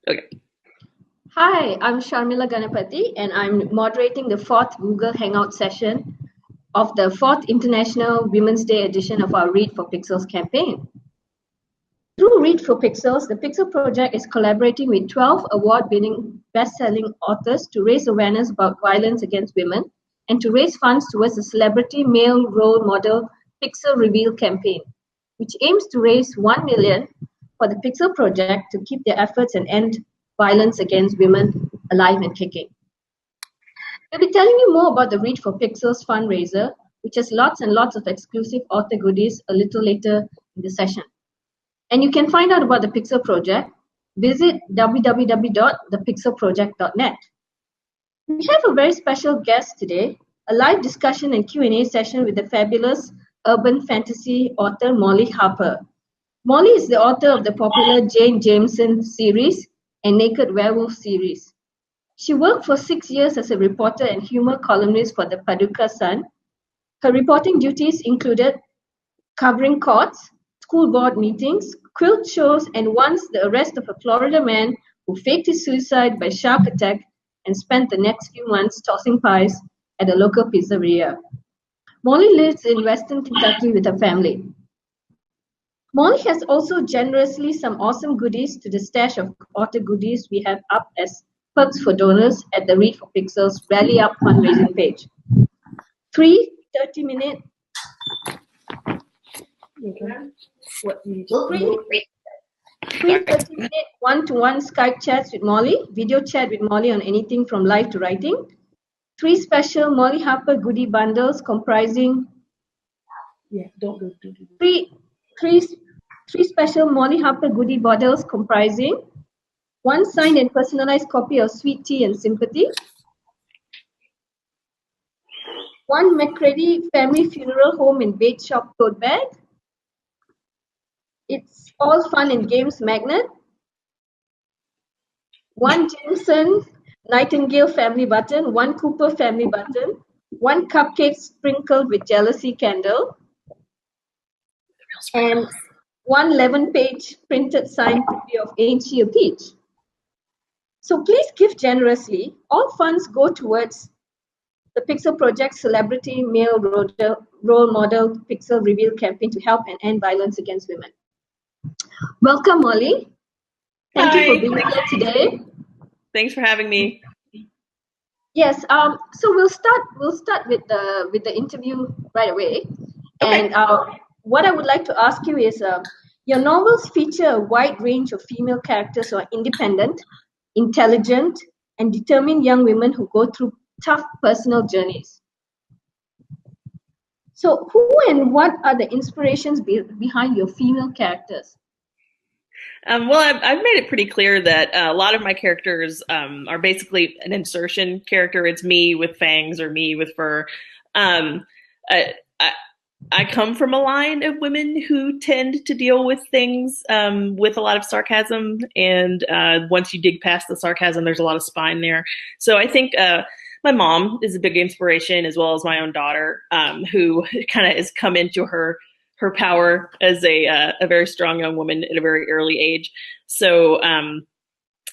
Okay. Hi, I'm Sharmila Ganapati, and I'm moderating the 4th Google Hangout session of the 4th International Women's Day edition of our Read for Pixels campaign. Through Read for Pixels, the Pixel Project is collaborating with 12 award-winning best-selling authors to raise awareness about violence against women and to raise funds towards the Celebrity Male Role Model Pixel Reveal campaign, which aims to raise $1 million for the Pixel Project to keep their efforts and end violence against women alive and kicking. We'll be telling you more about the Read for Pixels fundraiser, which has lots and lots of exclusive author goodies a little later in the session. And you can find out about the Pixel Project. Visit www.thepixelproject.net. We have a very special guest today, a live discussion and Q&A session with the fabulous urban fantasy author Molly Harper. Molly is the author of the popular Jane Jameson series and Naked Werewolf series. She worked for 6 years as a reporter and humor columnist for the Paducah Sun. Her reporting duties included covering courts, school board meetings, quilt shows, and once the arrest of a Florida man who faked his suicide by shark attack and spent the next few months tossing pies at a local pizzeria. Molly lives in Western Kentucky with her family. Molly has also generously some awesome goodies to the stash of author goodies we have up as perks for donors at the Read for Pixels Rally Up fundraising page. 3 30-minute Free 30-minute one-to-one Skype chats with Molly, video chat with Molly on anything from live to writing. 3 special Molly Harper goodie bundles comprising three special Molly Harper goodie bottles comprising 1 signed and personalized copy of Sweet Tea and Sympathy, 1 McCready Family Funeral Home and Bait Shop tote bag, It's All Fun and Games magnet, 1 Jameson Nightingale family button, 1 Cooper family button, 1 cupcake sprinkled with jealousy candle, and 1 11-page printed signed copy of Ain't She a Peach? So please give generously. All funds go towards the Pixel Project Celebrity Male Role Model Pixel Reveal campaign to help and end violence against women. Welcome, Molly. Thank you for being here today. Thanks for having me. Yes. So we'll start with the interview right away. Okay. And what I would like to ask you is, your novels feature a wide range of female characters who are independent, intelligent, and determined young women who go through tough personal journeys. So who and what are the inspirations behind your female characters? Well, I've made it pretty clear that a lot of my characters are basically an insertion character. It's me with fangs or me with fur. I come from a line of women who tend to deal with things with a lot of sarcasm. And once you dig past the sarcasm, there's a lot of spine there. So I think my mom is a big inspiration, as well as my own daughter, who kind of has come into her power as a very strong young woman at a very early age. So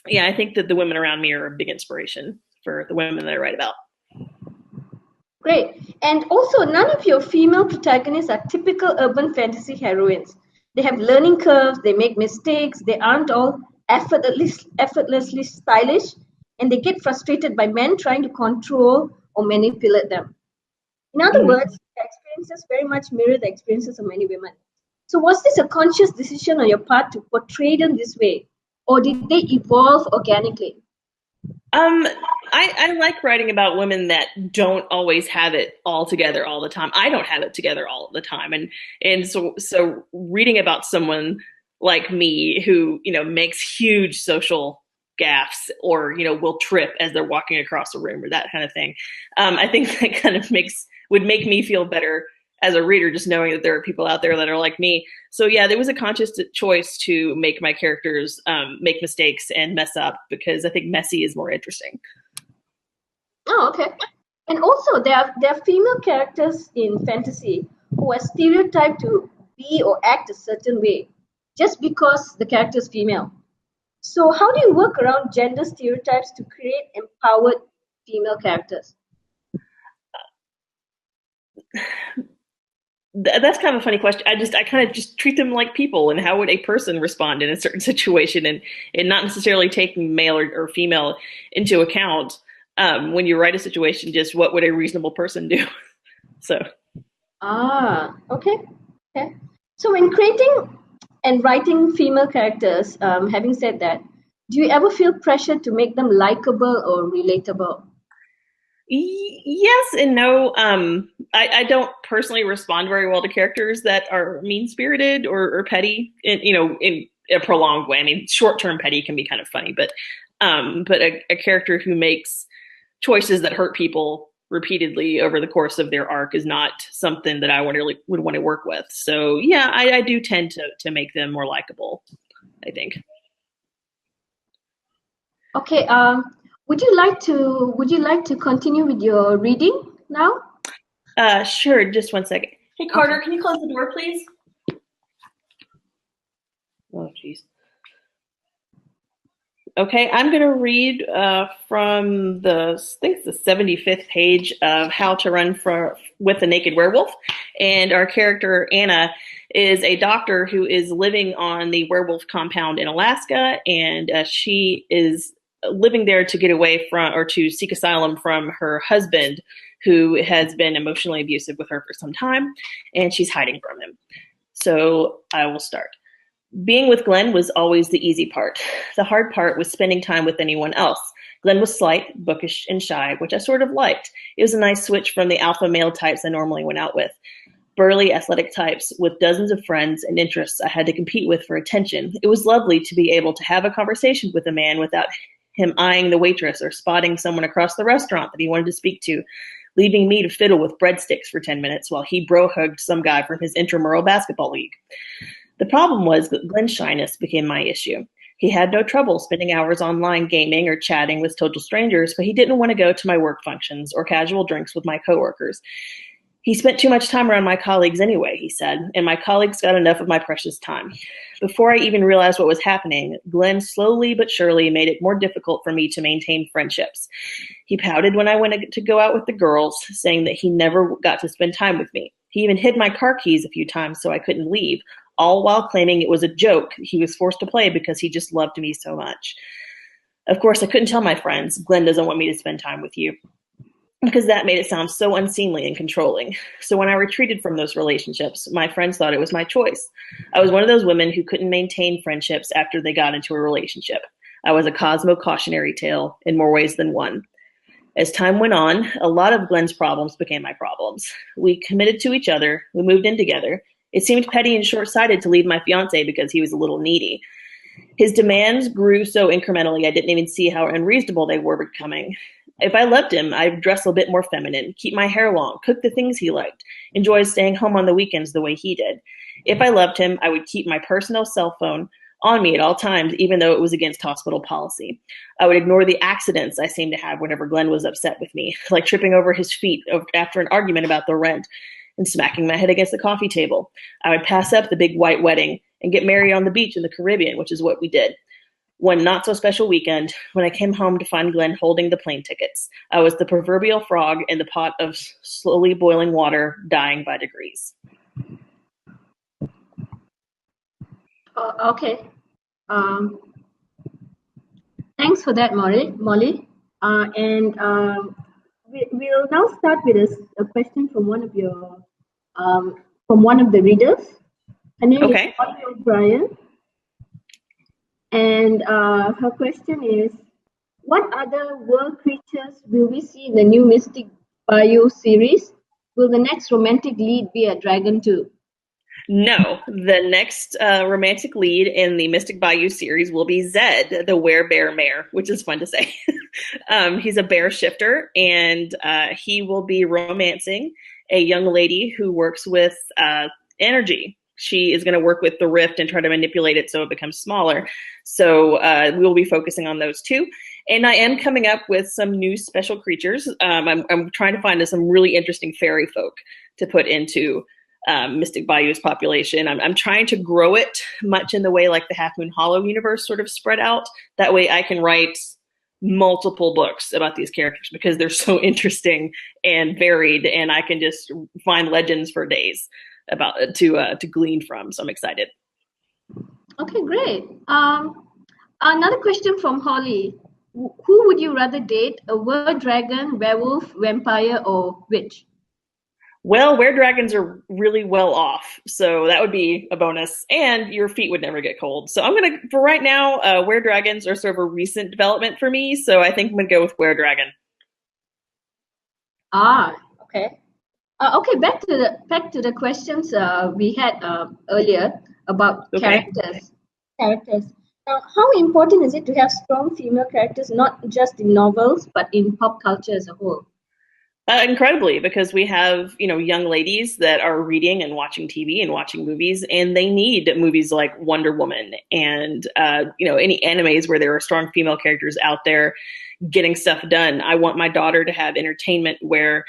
yeah, I think that the women around me are a big inspiration for the women that I write about. Great. And also, none of your female protagonists are typical urban fantasy heroines. They have learning curves, they make mistakes, they aren't all effortlessly stylish, and they get frustrated by men trying to control or manipulate them. In other words, their experiences very much mirror the experiences of many women. So was this a conscious decision on your part to portray them this way, or did they evolve organically? I like writing about women that don't always have it all together all the time. I don't have it together all the time. And so reading about someone like me who, makes huge social gaffes or, will trip as they're walking across a room or that kind of thing. I think that kind of would make me feel better as a reader, just knowing that there are people out there that are like me. So yeah, there was a conscious choice to make my characters make mistakes and mess up, because I think messy is more interesting. Oh, okay. And also, there are female characters in fantasy who are stereotyped to be or act a certain way just because the character is female. So how do you work around gender stereotypes to create empowered female characters? That's kind of a funny question. I kind of just treat them like people, and how would a person respond in a certain situation, and not necessarily taking male or female into account. When you write a situation, just what would a reasonable person do? So, Okay. Okay. So when creating and writing female characters, having said that, do you ever feel pressure to make them likable or relatable? Yes and no. I don't personally respond very well to characters that are mean spirited or petty, in a prolonged way. I mean, short term petty can be kind of funny, but a character who makes choices that hurt people repeatedly over the course of their arc is not something that I would want to work with. So yeah, I do tend to make them more likable, I think. Okay. Would you like to continue with your reading now? Sure, just one second. Hey Carter, Okay. can you close the door, please? Oh, jeez. Okay, I'm going to read from I think it's the 75th page of How to Run with a Naked Werewolf. And our character, Anna, is a doctor who is living on the werewolf compound in Alaska, and she is living there to get away from, or to seek asylum from, her husband, who has been emotionally abusive with her for some time, and she's hiding from him. So I will start. Being with Glenn was always the easy part. The hard part was spending time with anyone else. Glenn was slight, bookish, and shy, which I sort of liked. It was a nice switch from the alpha male types I normally went out with. Burly, athletic types with dozens of friends and interests I had to compete with for attention. It was lovely to be able to have a conversation with a man without him eyeing the waitress or spotting someone across the restaurant that he wanted to speak to, leaving me to fiddle with breadsticks for 10 minutes while he bro-hugged some guy from his intramural basketball league. The problem was that Glenn's shyness became my issue. He had no trouble spending hours online gaming or chatting with total strangers, but he didn't want to go to my work functions or casual drinks with my coworkers. He spent too much time around my colleagues anyway, he said, and my colleagues got enough of my precious time. Before I even realized what was happening, Glenn slowly but surely made it more difficult for me to maintain friendships. He pouted when I went to go out with the girls, saying that he never got to spend time with me. He even hid my car keys a few times so I couldn't leave, all while claiming it was a joke he was forced to play because he just loved me so much. Of course, I couldn't tell my friends, Glenn doesn't want me to spend time with you, because that made it sound so unseemly and controlling. So when I retreated from those relationships, my friends thought it was my choice. I was one of those women who couldn't maintain friendships after they got into a relationship. I was a Cosmo cautionary tale in more ways than one. As time went on, a lot of Glenn's problems became my problems. We committed to each other. We moved in together. It seemed petty and short-sighted to leave my fiance because he was a little needy. His demands grew so incrementally I didn't even see how unreasonable they were becoming. If I loved him, I'd dress a bit more feminine, keep my hair long, cook the things he liked, enjoy staying home on the weekends the way he did. If I loved him, I would keep my personal cell phone on me at all times, even though it was against hospital policy. I would ignore the accidents I seemed to have whenever Glenn was upset with me, like tripping over his feet after an argument about the rent and smacking my head against the coffee table. I would pass up the big white wedding and get married on the beach in the Caribbean, which is what we did. One not so special weekend, when I came home to find Glenn holding the plane tickets, I was the proverbial frog in the pot of slowly boiling water, dying by degrees. Okay. Um, Thanks for that, Molly. We'll now start with a question from one of the readers. Her name is Molly O'Brien, and her question is: what other world creatures will we see in the new Mystic Bayou series? Will the next romantic lead be a dragon too? No, the next romantic lead in the Mystic Bayou series will be Zed, the werebear mare, which is fun to say. He's a bear shifter, and he will be romancing a young lady who works with energy. She is going to work with the rift and try to manipulate it so it becomes smaller. So we will be focusing on those two. And I am coming up with some new special creatures. I'm trying to find some really interesting fairy folk to put into Mystic Bayou's population. I'm trying to grow it much in the way like the Half Moon Hollow universe sort of spread out. That way I can write multiple books about these characters because they're so interesting and varied, and I can just find legends for days about to glean from. So I'm excited. Okay, great. Another question from Holly. Who would you rather date, a were dragon, werewolf, vampire, or witch? Well, were dragons are really well off, so that would be a bonus, and your feet would never get cold. So I'm gonna, for right now, were dragons are sort of a recent development for me, so I think I'm gonna go with were dragon. Okay. Okay, back to the questions we had earlier about Okay. characters. Characters. Now, how important is it to have strong female characters, not just in novels, but in pop culture as a whole? Incredibly, because we have, young ladies that are reading and watching TV and watching movies, and they need movies like Wonder Woman and, any animes where there are strong female characters out there getting stuff done. I want my daughter to have entertainment where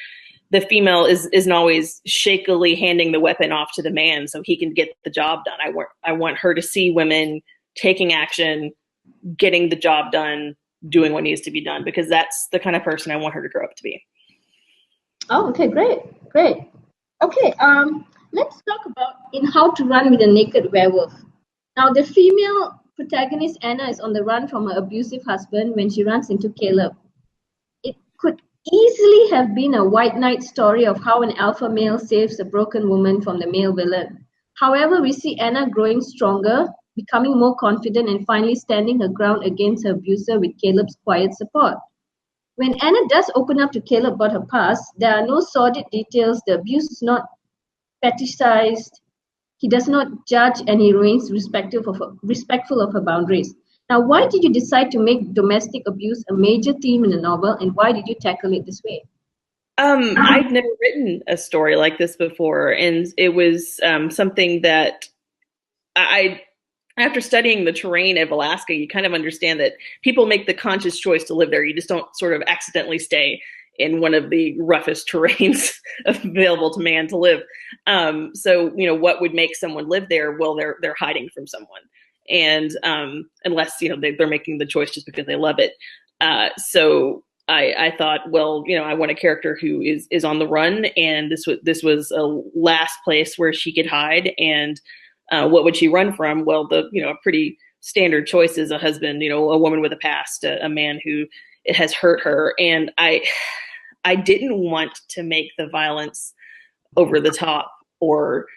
the female isn't always shakily handing the weapon off to the man so he can get the job done. I want her to see women taking action, getting the job done, doing what needs to be done, because that's the kind of person I want her to grow up to be. Oh, okay, great. Okay, let's talk about in How to Run with a Naked Werewolf. Now, the female protagonist Anna is on the run from her abusive husband when she runs into Caleb. It could easily have been a white knight story of how an alpha male saves a broken woman from the male villain. However, we see Anna growing stronger, becoming more confident, and finally standing her ground against her abuser with Caleb's quiet support. When Anna does open up to Caleb about her past, there are no sordid details. The abuse is not fetishized. He does not judge, and he remains respectful of her boundaries. Now, why did you decide to make domestic abuse a major theme in the novel, and why did you tackle it this way? I'd never written a story like this before, and it was something that I after studying the terrain of Alaska, you kind of understand that people make the conscious choice to live there. You just don't sort of accidentally stay in one of the roughest terrains available to man to live. So, what would make someone live there? Well, they're hiding from someone. And unless, they're making the choice just because they love it. So I thought, well, I want a character who is on the run, and this was a last place where she could hide. And what would she run from? Well, a pretty standard choice is a husband, a woman with a past, a man who it has hurt her. And I didn't want to make the violence over the top or,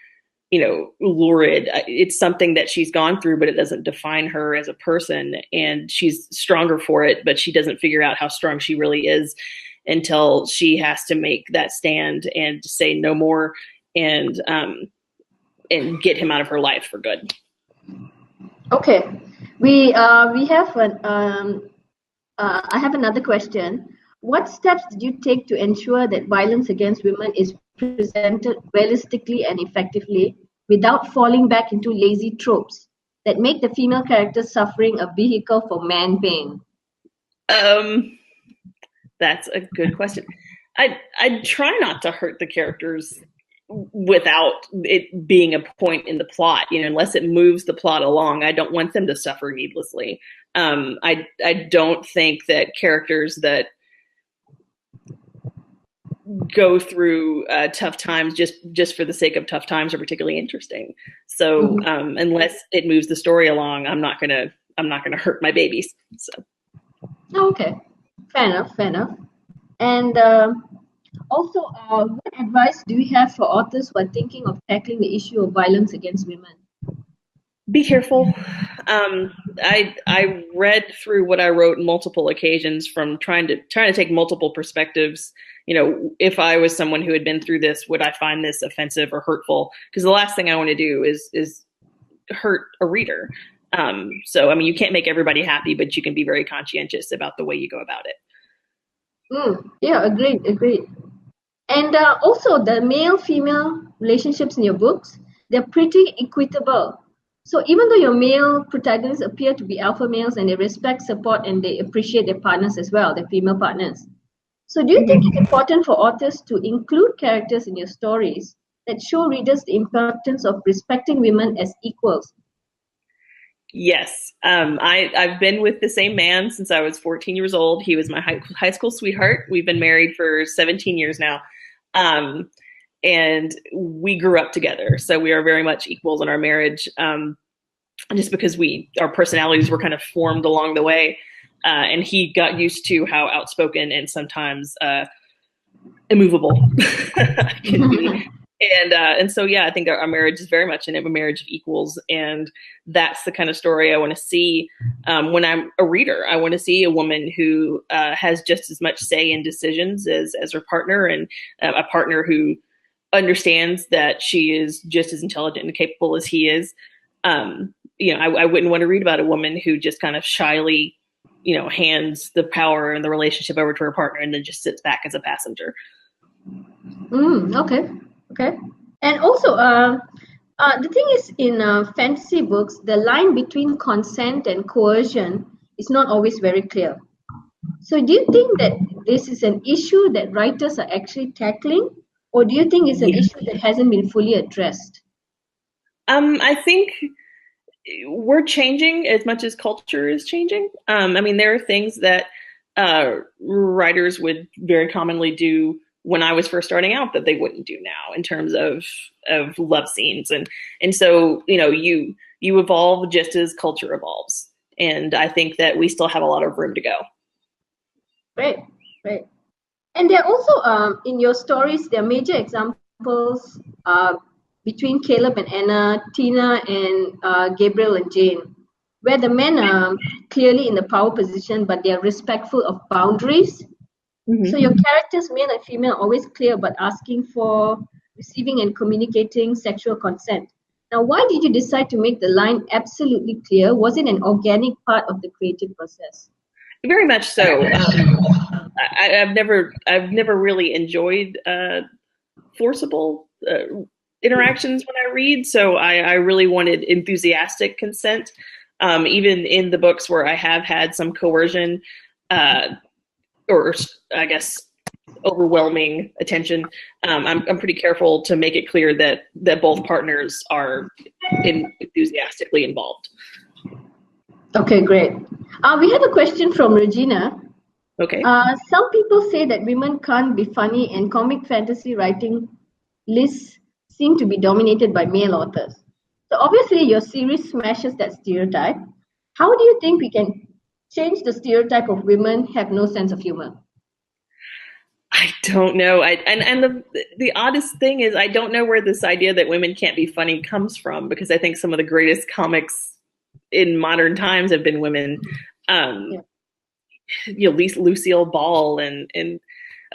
lurid. It's something that she's gone through, but it doesn't define her as a person. And she's stronger for it, but she doesn't figure out how strong she really is until she has to make that stand and say no more and get him out of her life for good. Okay, we have I have another question. What steps did you take to ensure that violence against women is presented realistically and effectively without falling back into lazy tropes that make the female character suffering a vehicle for man pain? That's a good question. I try not to hurt the characters without it being a point in the plot, unless it moves the plot along. I don't want them to suffer needlessly. I don't think that characters that go through tough times just for the sake of tough times are particularly interesting. So unless it moves the story along, I'm not gonna hurt my babies. So okay, fair enough. And also, what advice do you have for authors who are thinking of tackling the issue of violence against women? Be careful. I read through what I wrote multiple occasions from trying to take multiple perspectives. If I was someone who had been through this, would I find this offensive or hurtful? Because the last thing I want to do is hurt a reader. So, you can't make everybody happy, but you can be very conscientious about the way you go about it. Yeah, agreed. And also, the male-female relationships in your books, they're pretty equitable. So even though your male protagonists appear to be alpha males and they respect, support, and they appreciate their partners as well, their female partners. So do you think it's important for authors to include characters in your stories that show readers the importance of respecting women as equals? Yes. I've been with the same man since I was 14 years old. He was my high school sweetheart. We've been married for 17 years now. And we grew up together. So we are very much equals in our marriage. Just because our personalities were kind of formed along the way. And he got used to how outspoken and sometimes immovable I can be. And so, yeah, I think our marriage is very much a marriage of equals. And that's the kind of story I want to see when I'm a reader. I want to see a woman who has just as much say in decisions as her partner, and a partner who understands that she is just as intelligent and capable as he is. I wouldn't want to read about a woman who just kind of shyly, hands the power and the relationship over to her partner and then just sits back as a passenger. Okay. And also, the thing is, in fantasy books, the line between consent and coercion is not always very clear. So do you think that this is an issue that writers are actually tackling, or do you think it's an issue that hasn't been fully addressed? I think we're changing as much as culture is changing. There are things that writers would very commonly do when I was first starting out that they wouldn't do now in terms of love scenes. And so, you evolve just as culture evolves. And I think that we still have a lot of room to go. Right. And there are also, in your stories, there are major examples between Caleb and Anna, Tina and Gabriel and Jane, where the men are clearly in the power position, but they are respectful of boundaries. Mm-hmm. So your characters, male and female, are always clear about asking for, receiving and communicating sexual consent. Now, why did you decide to make the line absolutely clear? Was it an organic part of the creative process? Very much so. I've never really enjoyed forcible interactions when I read, so I really wanted enthusiastic consent. Even in the books where I have had some coercion, or I guess overwhelming attention, I'm pretty careful to make it clear that both partners are enthusiastically involved. Okay, great. We have a question from Regina. Okay. Some people say that women can't be funny, and comic fantasy writing lists seem to be dominated by male authors. So obviously your series smashes that stereotype. How do you think we can change the stereotype of women have no sense of humor? I don't know. The oddest thing is I don't know where this idea that women can't be funny comes from, because I think some of the greatest comics in modern times have been women. Lucille Ball and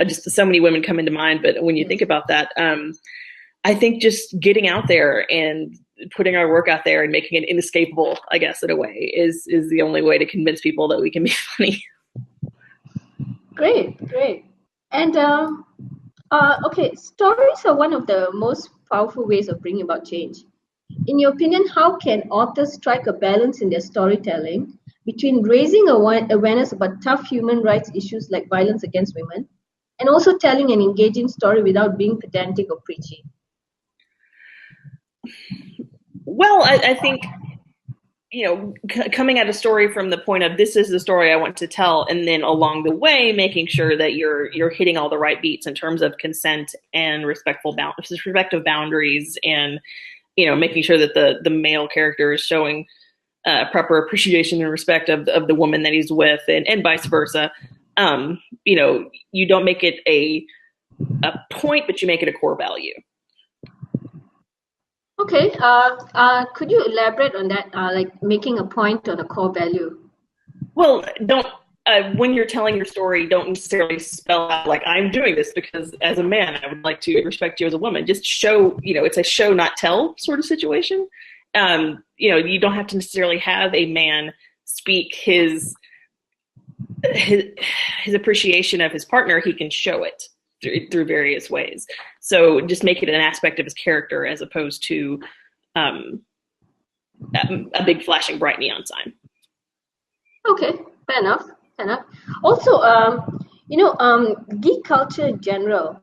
just so many women come into mind. But when you think about that, I think just getting out there and putting our work out there and making it inescapable, I guess, in a way, is the only way to convince people that we can be funny. Great. And okay, stories are one of the most powerful ways of bringing about change. In your opinion, how can authors strike a balance in their storytelling between raising awareness about tough human rights issues like violence against women, and also telling an engaging story without being pedantic or preachy? Well, I think, coming at a story from the point of, this is the story I want to tell, and then along the way making sure that you're hitting all the right beats in terms of consent and respective boundaries, and making sure that the male character is showing proper appreciation and respect of the woman that he's with, and vice versa. You don't make it a point, but you make it a core value. Okay. Could you elaborate on that? Like making a point on a core value. Well, when you're telling your story, don't necessarily spell out like, I'm doing this because as a man, I would like to respect you as a woman. Just show, it's a show, not tell sort of situation. You don't have to necessarily have a man speak his appreciation of his partner. He can show it through various ways. So just make it an aspect of his character as opposed to a big flashing bright neon sign. Okay, fair enough. Also, geek culture in general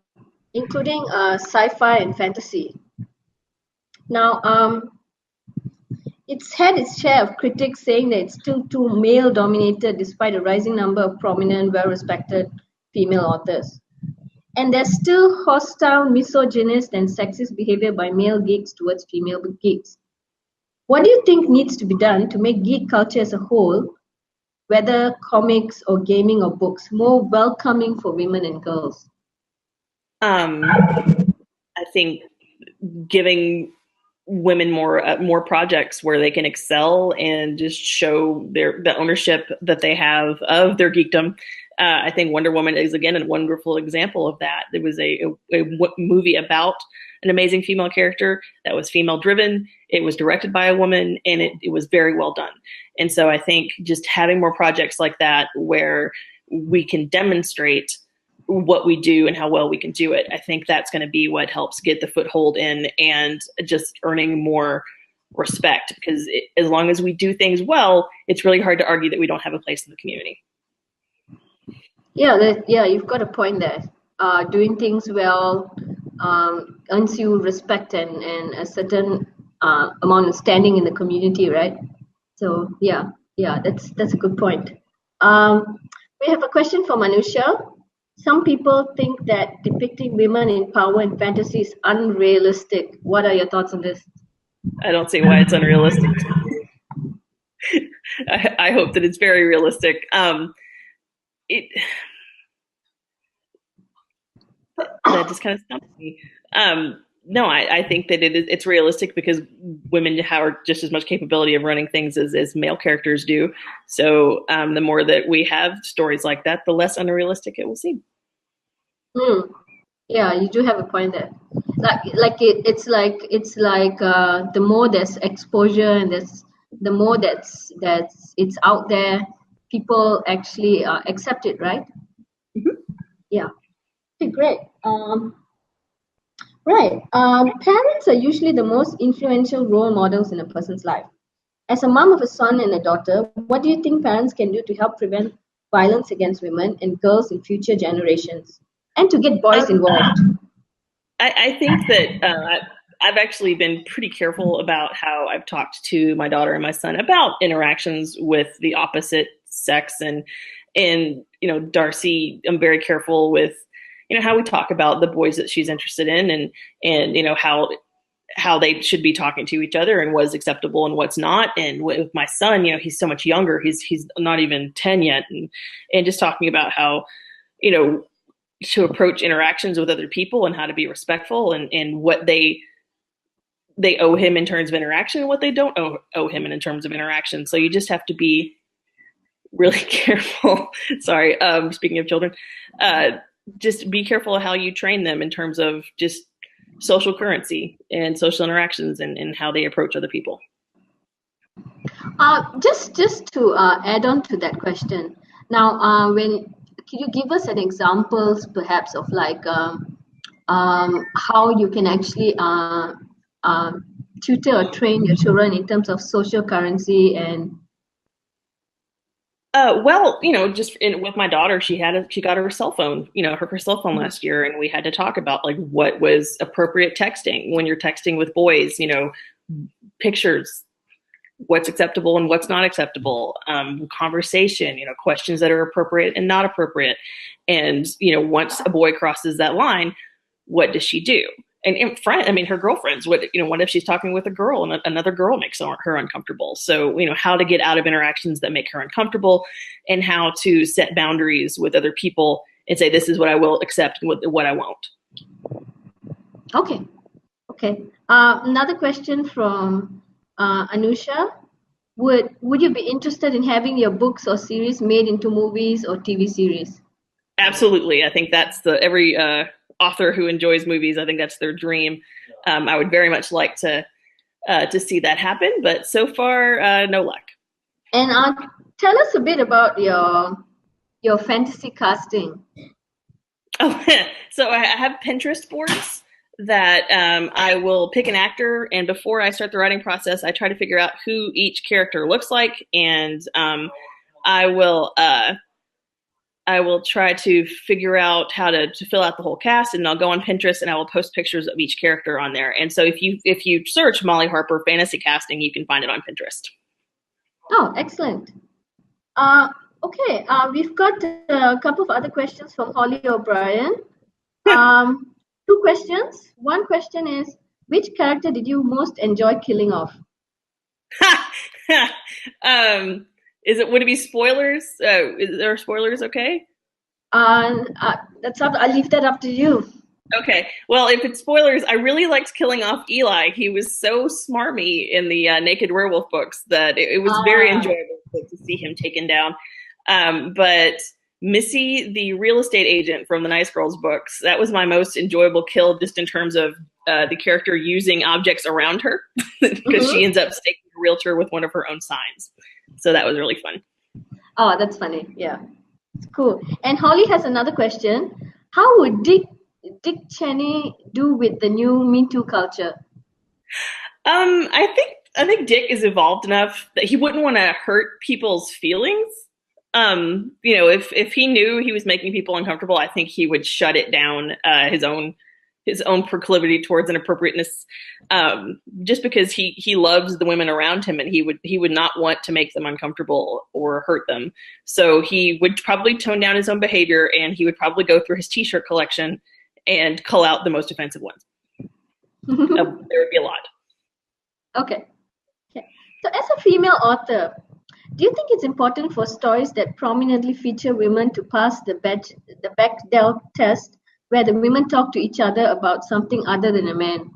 including sci-fi and fantasy. Now, it's had its share of critics saying that it's still too male-dominated despite a rising number of prominent, well-respected female authors. And there's still hostile, misogynist, and sexist behavior by male geeks towards female geeks. What do you think needs to be done to make geek culture as a whole, whether comics or gaming or books, more welcoming for women and girls? I think giving women more projects where they can excel and just show the ownership that they have of their geekdom. I think Wonder Woman is again a wonderful example of that. There was a movie about an amazing female character that was female driven. It was directed by a woman, and it was very well done. And so I think just having more projects like that where we can demonstrate what we do and how well we can do it, I think that's going to be what helps get the foothold in and just earning more respect, because as long as we do things well, it's really hard to argue that we don't have a place in the community. Yeah, you've got a point there. Doing things well earns you respect and a certain amount of standing in the community, right? So yeah, that's a good point. We have a question from Anusha. Some people think that depicting women in power in fantasy is unrealistic. What are your thoughts on this? I don't see why it's unrealistic. I hope that it's very realistic. That just kind of stumps me. No, I think that it's realistic because women have just as much capability of running things as male characters do. So the more that we have stories like that, the less unrealistic it will seem. Yeah, you do have a point there. It's like the more there's exposure and the more that's it's out there, people actually accept it, right? Mm-hmm. Yeah. Okay, great. Right. Parents are usually the most influential role models in a person's life. As a mom of a son and a daughter, what do you think parents can do to help prevent violence against women and girls in future generations, and to get boys involved? I think that I've actually been pretty careful about how I've talked to my daughter and my son about interactions with the opposite sex, and Darcy, I'm very careful with how we talk about the boys that she's interested in, and how they should be talking to each other and what's acceptable and what's not. And with my son, he's so much younger, he's not even 10 yet, and just talking about how to approach interactions with other people and how to be respectful, and what they owe him in terms of interaction and what they don't owe him in terms of interaction. So you just have to be really careful. Sorry, speaking of children, just be careful of how you train them in terms of just social currency and social interactions, and how they approach other people. Just to add on to that question. Now, can you give us an examples perhaps of like how you can actually tutor or train your children in terms of social currency and well, just with my daughter, she got her cell phone, her cell phone last year, and we had to talk about like what was appropriate texting when you're texting with boys, pictures, what's acceptable and what's not acceptable, conversation, questions that are appropriate and not appropriate. And, once a boy crosses that line, what does she do? And her girlfriends, what if she's talking with a girl and another girl makes her uncomfortable? So, how to get out of interactions that make her uncomfortable, and how to set boundaries with other people and say, this is what I will accept and what I won't. Okay. Another question from Anusha. Would you be interested in having your books or series made into movies or TV series? Absolutely. I think that's every author who enjoys movies, I think that's their dream. I would very much like to see that happen, but so far, no luck. And tell us a bit about your fantasy casting. Oh, so I have Pinterest boards that I will pick an actor, and before I start the writing process, I try to figure out who each character looks like, and I will I will try to figure out how to fill out the whole cast, and I'll go on Pinterest and I will post pictures of each character on there. And so if you search Molly Harper fantasy casting, you can find it on Pinterest. Oh, excellent. Okay, we've got a couple of other questions from Holly O'Brien. Two questions. One question is, which character did you most enjoy killing off? Would it be spoilers? Is there spoilers? Okay. I'll leave that up to you. Okay. Well, if it's spoilers, I really liked killing off Eli. He was so smarmy in the Naked Werewolf books that it was very enjoyable to see him taken down. But Missy, the real estate agent from the Nice Girls books, that was my most enjoyable kill, just in terms of the character using objects around her, because she ends up staking a realtor with one of her own signs. So that was really fun. Oh, that's funny. Yeah, it's cool. And Holly has another question. How would Dick Cheney do with the new Me Too culture? I think Dick is evolved enough that he wouldn't want to hurt people's feelings. If he knew he was making people uncomfortable, I think he would shut it down, his own proclivity towards inappropriateness, just because he loves the women around him, and he would not want to make them uncomfortable or hurt them. So he would probably tone down his own behavior, and he would probably go through his t-shirt collection and cull out the most offensive ones. There would be a lot. Okay. So as a female author, do you think it's important for stories that prominently feature women to pass the Bechdel test, where the women talk to each other about something other than a man?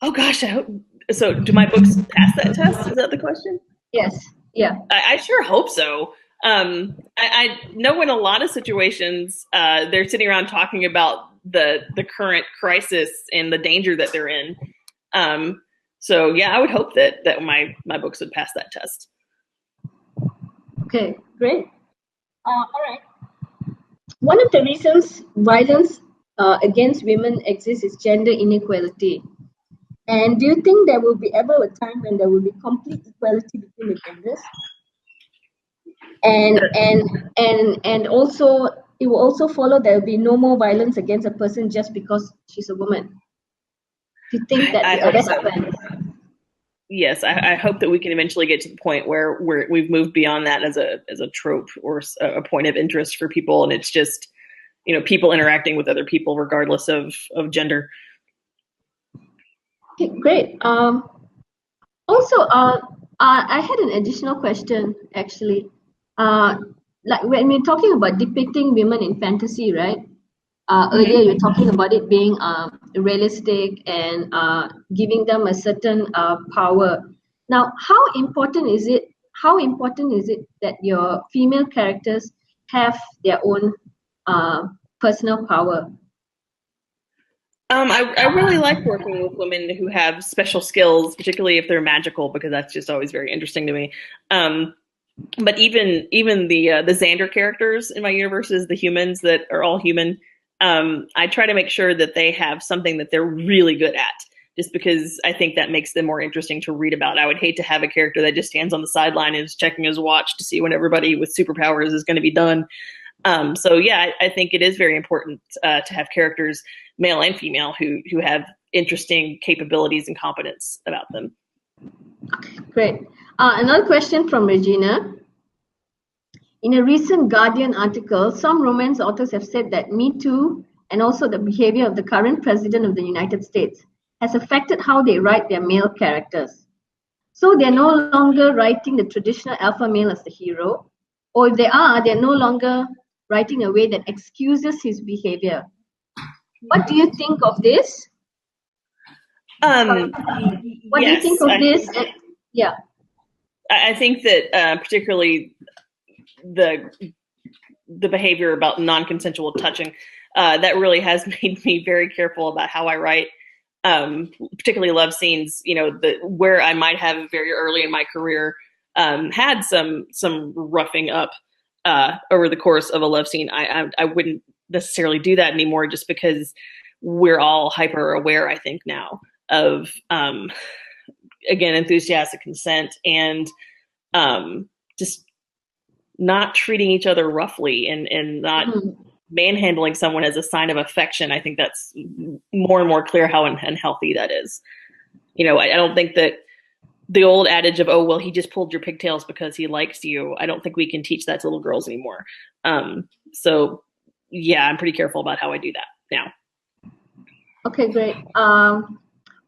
Oh gosh, I hope so. Do my books pass that test? Is that the question? Yes. Yeah. I sure hope so. I know in a lot of situations they're sitting around talking about the current crisis and the danger that they're in. So yeah, I would hope that my books would pass that test. Okay, great. All right. One of the reasons violence against women exists is gender inequality. And do you think there will be ever a time when there will be complete equality between the genders? And also it will also follow there will be no more violence against a person just because she's a woman. Do you think that will ever happen? Yes, I hope that we can eventually get to the point where we've moved beyond that as a trope or a point of interest for people, and it's just people interacting with other people regardless of gender. Okay, great. Also, I had an additional question actually. Like when we're talking about depicting women in fantasy, right? Earlier you were talking about it being realistic and giving them a certain power. Now, how important is it that your female characters have their own personal power? I really like working with women who have special skills, particularly if they're magical, because that's just always very interesting to me. But even the Xander characters in my universes, the humans that are all human, I try to make sure that they have something that they're really good at, just because I think that makes them more interesting to read about. I would hate to have a character that just stands on the sideline and is checking his watch to see when everybody with superpowers is going to be done. So yeah, I think it is very important to have characters, male and female, who have interesting capabilities and competence about them. Great. Another question from Regina. In a recent Guardian article, some romance authors have said that Me Too and also the behavior of the current president of the United States has affected how they write their male characters. So they're no longer writing the traditional alpha male as the hero, or if they are, they're no longer writing a way that excuses his behavior. What do you think of this? What do you think of this? Yeah. I think that particularly the behavior about non-consensual touching, that really has made me very careful about how I write, particularly love scenes, where I might have very early in my career had some roughing up over the course of a love scene. I wouldn't necessarily do that anymore, just because we're all hyper aware, I think, now of again, enthusiastic consent and just not treating each other roughly and not Mm. manhandling someone as a sign of affection. I think that's more and more clear how unhealthy that is. I don't think that the old adage of, oh, well, he just pulled your pigtails because he likes you. I don't think we can teach that to little girls anymore. So yeah, I'm pretty careful about how I do that now. Okay, great.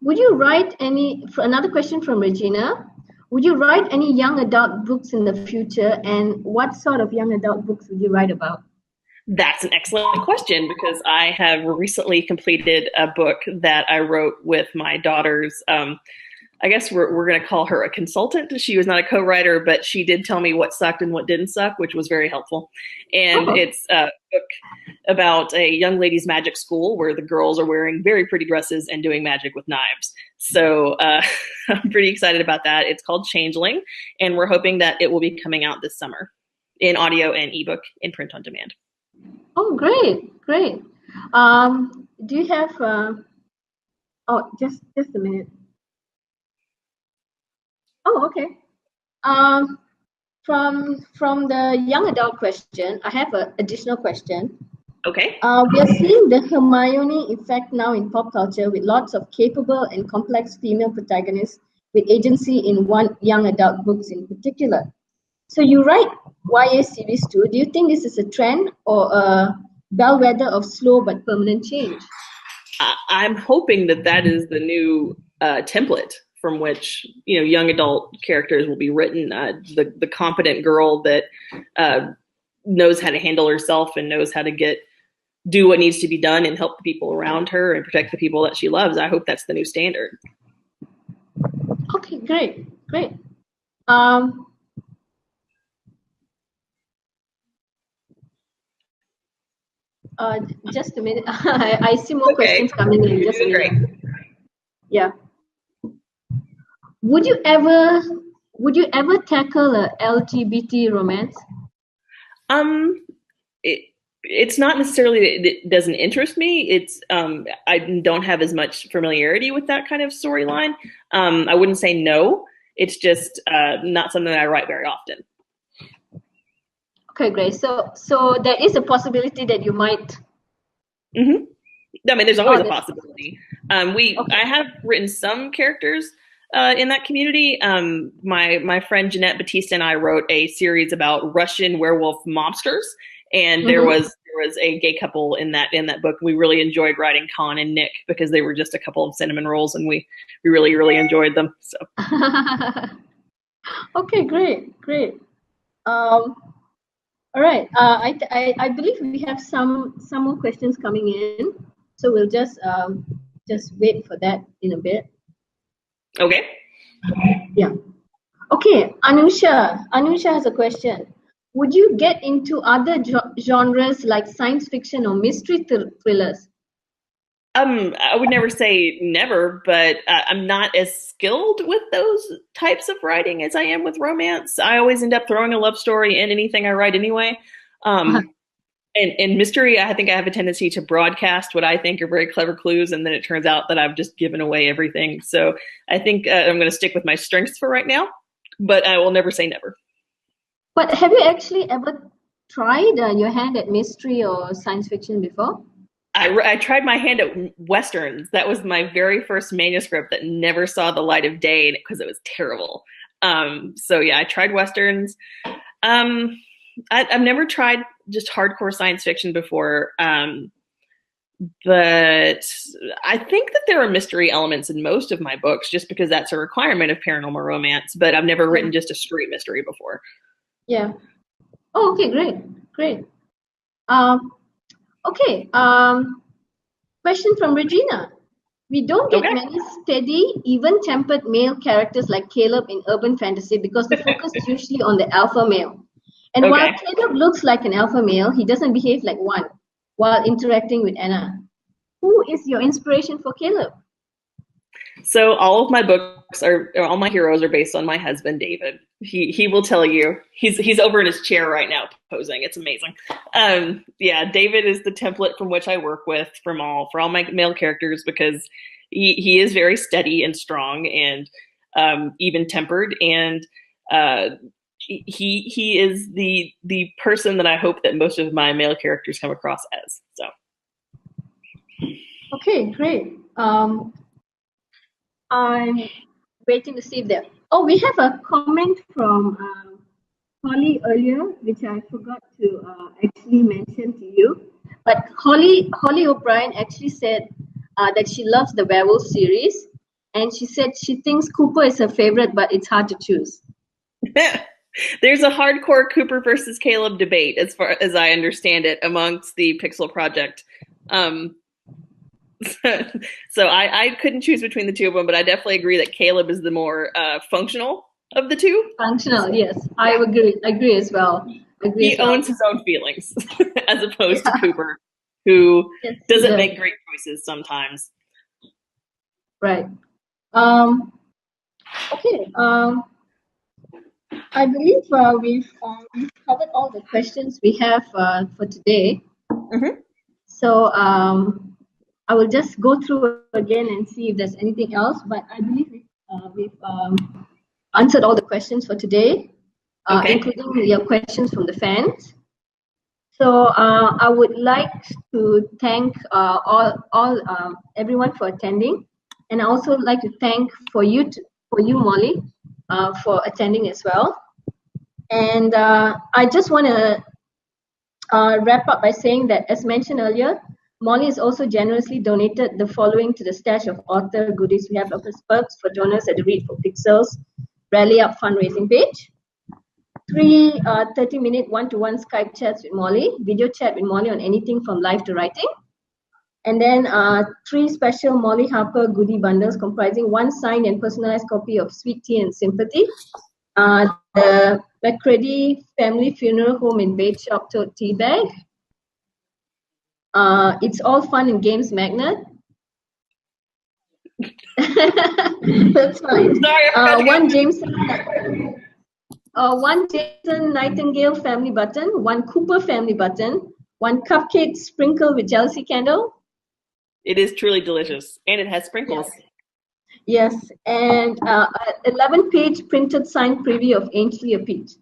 Would you write another question from Regina, would you write any young adult books in the future, and what sort of young adult books would you write about? That's an excellent question because I have recently completed a book that I wrote with my daughter's. I guess we're going to call her a consultant. She was not a co-writer, but she did tell me what sucked and what didn't suck, which was very helpful. And it's a book about a young ladies' magic school where the girls are wearing very pretty dresses and doing magic with knives. So I'm pretty excited about that. It's called Changeling, and we're hoping that it will be coming out this summer in audio and ebook and print on demand. Oh, great, great. Do you have? Just a minute. Oh, okay. From the young adult question, I have an additional question. Okay. We are seeing the Hermione effect now in pop culture with lots of capable and complex female protagonists with agency in young adult books in particular. So you write YA series too. Do you think this is a trend or a bellwether of slow but permanent change? I'm hoping that is the new template from which young adult characters will be written. The competent girl that knows how to handle herself and knows how to do what needs to be done and help the people around her and protect the people that she loves. I hope that's the new standard. Okay, great. Just a minute. I see more questions coming in. Just a minute. Great. Yeah. Would you ever tackle a LGBT romance? It's not necessarily that it doesn't interest me. It's I don't have as much familiarity with that kind of storyline. I wouldn't say no. It's just not something that I write very often. Okay, great. So there is a possibility that you might. Mm-hmm. I mean, there's always a possibility. I have written some characters in that community. My friend Jeanette Batista and I wrote a series about Russian werewolf mobsters, and there was a gay couple in that book. We really enjoyed writing Con and Nick because they were just a couple of cinnamon rolls, and we really enjoyed them. So. Okay, great. All right. I believe we have some more questions coming in, so we'll just wait for that in a bit. Okay. Yeah. Okay, Anusha has a question. Would you get into other genres like science fiction or mystery thrillers? I would never say never, but I'm not as skilled with those types of writing as I am with romance. I always end up throwing a love story in anything I write anyway. And mystery, I think I have a tendency to broadcast what I think are very clever clues, and then it turns out that I've just given away everything. So I think I'm going to stick with my strengths for right now, but I will never say never. But have you actually ever tried your hand at mystery or science fiction before? I tried my hand at Westerns. That was my very first manuscript that never saw the light of day because it was terrible. So yeah, I tried Westerns. I've never tried just hardcore science fiction before, but I think that there are mystery elements in most of my books just because that's a requirement of paranormal romance, but I've never written just a straight mystery before. Yeah. Oh, okay, great. Okay, question from Regina. We don't get many steady, even-tempered male characters like Caleb in urban fantasy because the focus is usually on the alpha male. And while Caleb looks like an alpha male, he doesn't behave like one while interacting with Anna. Who is your inspiration for Caleb? So all of my books all my heroes are based on my husband, David. He will tell you. He's over in his chair right now posing. It's amazing. Yeah, David is the template from which I work with for all my male characters because he is very steady and strong and even tempered, and he is the person that I hope that most of my male characters come across as. So. Okay, great. I'm waiting to see if there. Oh, we have a comment from Holly earlier, which I forgot to actually mention to you. But Holly O'Brien actually said that she loves the werewolf series, and she said she thinks Cooper is her favorite, but it's hard to choose. There's a hardcore Cooper versus Caleb debate, as far as I understand it, amongst the Pixel Project. So I couldn't choose between the two of them, but I definitely agree that Caleb is the more functional of the two. Functional, yes, I agree as well. He owns his own feelings, as opposed to Cooper, who doesn't make great choices sometimes. Right. Okay. I believe we've covered all the questions we have for today. Mm-hmm. So I will just go through again and see if there's anything else. But I believe we've answered all the questions for today, including your questions from the fans. So I would like to thank everyone for attending, and I also like to thank you, Molly, for attending as well. And I just want to wrap up by saying that, as mentioned earlier, Molly has also generously donated the following to the stash of author goodies we have of perks for donors at the Read for Pixels Rally Up fundraising page. 3 30-minute one-to-one Skype chats with Molly, video chat with Molly on anything from live to writing. And then 3 special Molly Harper goodie bundles comprising 1 signed and personalized copy of Sweet Tea and Sympathy, the McCready Family Funeral Home in Bait Shop tote tea bag, It's All Fun and Games magnet. That's fine. Sorry, one Jameson Nightingale family button, 1 Cooper family button, 1 cupcake sprinkle with jealousy candle. It is truly delicious, and it has sprinkles. Yes, and 11-page printed signed preview of Ainsley a Peach.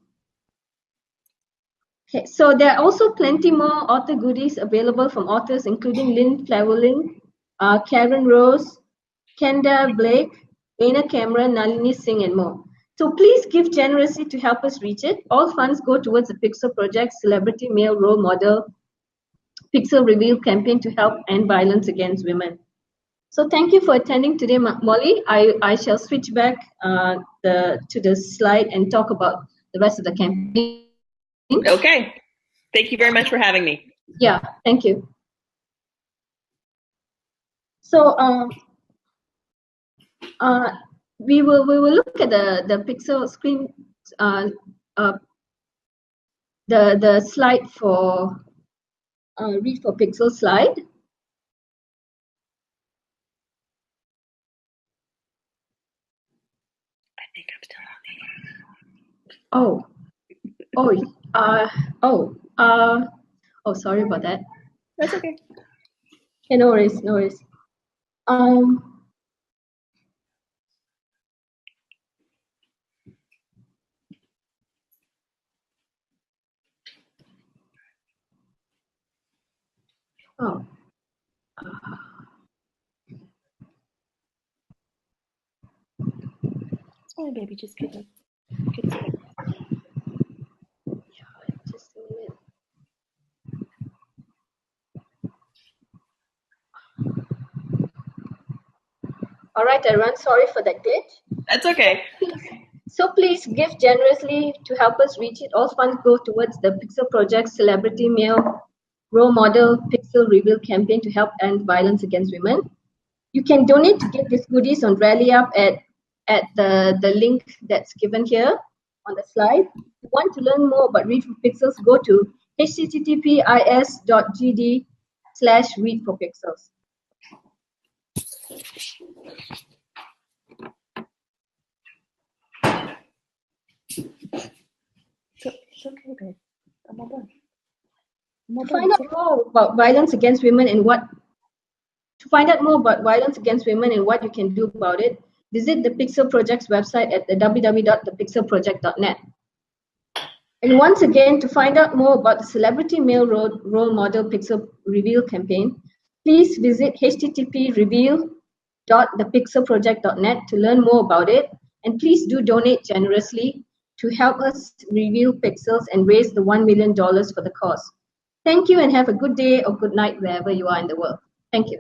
Okay, so there are also plenty more author goodies available from authors including Lynn Flavelin, Karen Rose, Kenda Blake, Aina Cameron, Nalini Singh, and more. So please give generously to help us reach it. All funds go towards the Pixel Project Celebrity Male Role Model Pixel Reveal campaign to help end violence against women. So thank you for attending today, Molly. I shall switch back to the slide and talk about the rest of the campaign. Okay. Thank you very much for having me. Yeah, thank you. So we will look at the Pixel screen, the slide for Read for Pixel slide. I think I'm still on the sorry about that. That's okay. Yeah, no worries, no worries. It's fine, baby. Just get it. Just a minute. All right, everyone. Sorry for that glitch. That's okay. So please give generously to help us reach it. All funds go towards the Pixel Project Celebrity Male Role Model Pixel Reveal campaign to help end violence against women. You can donate to get these goodies on Rally Up at the link that's given here on the slide. If you want to learn more about Read for Pixels, go to https://read4pixels. It's okay, babe. I'm all done. To find out more about violence against women and what you can do about it, visit the Pixel Project's website at www.thepixelproject.net. And once again, to find out more about the Celebrity Male Role Model Pixel Reveal campaign, please visit http://reveal.thepixelproject.net to learn more about it. And please do donate generously to help us reveal pixels and raise the $1 million for the cause. Thank you and have a good day or good night wherever you are in the world. Thank you.